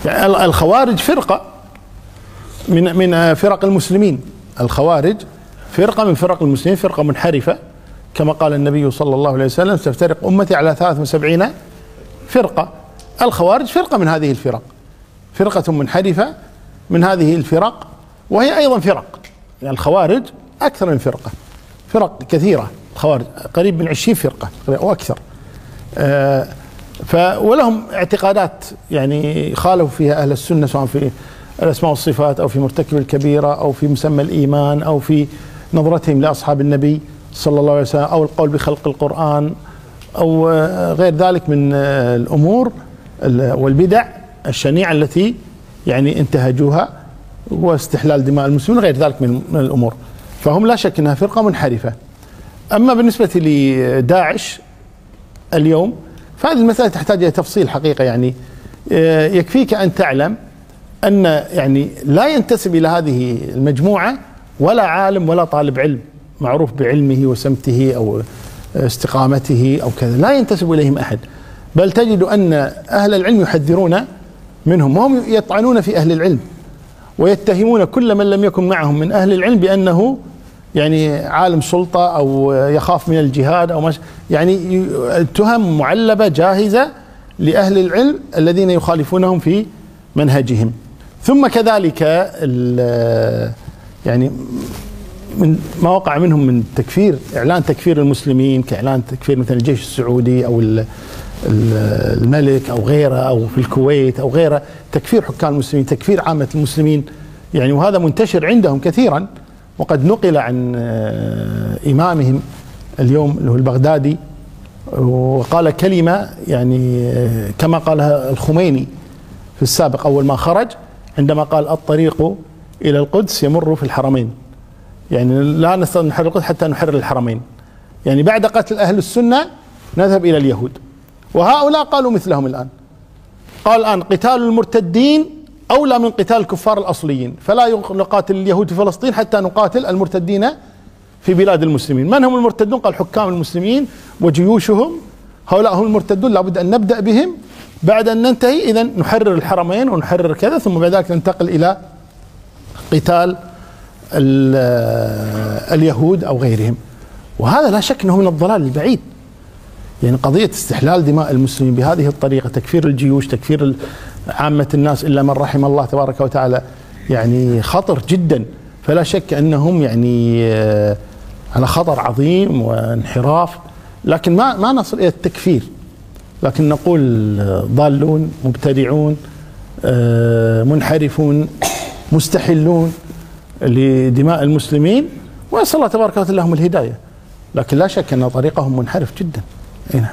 يعني الخوارج فرقة من فرق المسلمين، الخوارج فرقة من فرق المسلمين، فرقة منحرفة، كما قال النبي صلى الله عليه وسلم: ستفترق أمتي على 73 فرقة. الخوارج فرقة من هذه الفرق، فرقة منحرفة من هذه الفرق، وهي أيضا فرق. يعني الخوارج أكثر من فرقة، فرق كثيرة، الخوارج قريب من 20 فرقة أو أكثر. ولهم اعتقادات يعني خالفوا فيها أهل السنة، سواء في الأسماء والصفات أو في مرتكب الكبيرة أو في مسمى الإيمان أو في نظرتهم لأصحاب النبي صلى الله عليه وسلم أو القول بخلق القرآن أو غير ذلك من الأمور والبدع الشنيعة التي يعني انتهجوها، واستحلال دماء المسلمين غير ذلك من الأمور. فهم لا شك أنها فرقة منحرفة. أما بالنسبة لداعش اليوم فهذه المسألة تحتاج إلى تفصيل حقيقة. يعني يكفيك أن تعلم أن يعني لا ينتسب إلى هذه المجموعة ولا عالم ولا طالب علم معروف بعلمه وسمته أو استقامته أو كذا، لا ينتسب إليهم أحد، بل تجد أن أهل العلم يحذرون منهم، وهم يطعنون في أهل العلم ويتهمون كل من لم يكن معهم من أهل العلم بأنه يعني عالم سلطة أو يخاف من الجهاد أو يعني التهم معلبة جاهزة لأهل العلم الذين يخالفونهم في منهجهم. ثم كذلك يعني من ما وقع منهم من تكفير، إعلان تكفير المسلمين كإعلان تكفير مثل الجيش السعودي أو الملك أو غيره، أو في الكويت أو غيره، تكفير حكام المسلمين، تكفير عامة المسلمين يعني، وهذا منتشر عندهم كثيرا. وقد نقل عن إمامهم اليوم اللي هو البغدادي، وقال كلمة يعني كما قالها الخميني في السابق أول ما خرج، عندما قال: الطريق إلى القدس يمر في الحرمين، يعني لا نستطيع نحرر القدس حتى نحرر الحرمين، يعني بعد قتل أهل السنة نذهب إلى اليهود. وهؤلاء قالوا مثلهم الآن، قال الآن: قتال المرتدين أولى من قتال الكفار الأصليين، فلا نقاتل اليهود في فلسطين حتى نقاتل المرتدين في بلاد المسلمين. من هم المرتدون؟ قال: حكام المسلمين وجيوشهم، هؤلاء هم المرتدون، لابد أن نبدأ بهم، بعد أن ننتهي إذن نحرر الحرمين ونحرر كذا، ثم بعد ذلك ننتقل إلى قتال اليهود أو غيرهم. وهذا لا شك أنه من الضلال البعيد. يعني قضية استحلال دماء المسلمين بهذه الطريقة، تكفير الجيوش، تكفير عامة الناس إلا من رحم الله تبارك وتعالى، يعني خطر جدا. فلا شك أنهم يعني على خطر عظيم وانحراف، لكن ما نصل إلى التكفير، لكن نقول ضالون، مبتدعون، منحرفون، مستحلون لدماء المسلمين، وأسأل الله تبارك وتعالى لهم الهداية، لكن لا شك أن طريقهم منحرف جدا. نعم.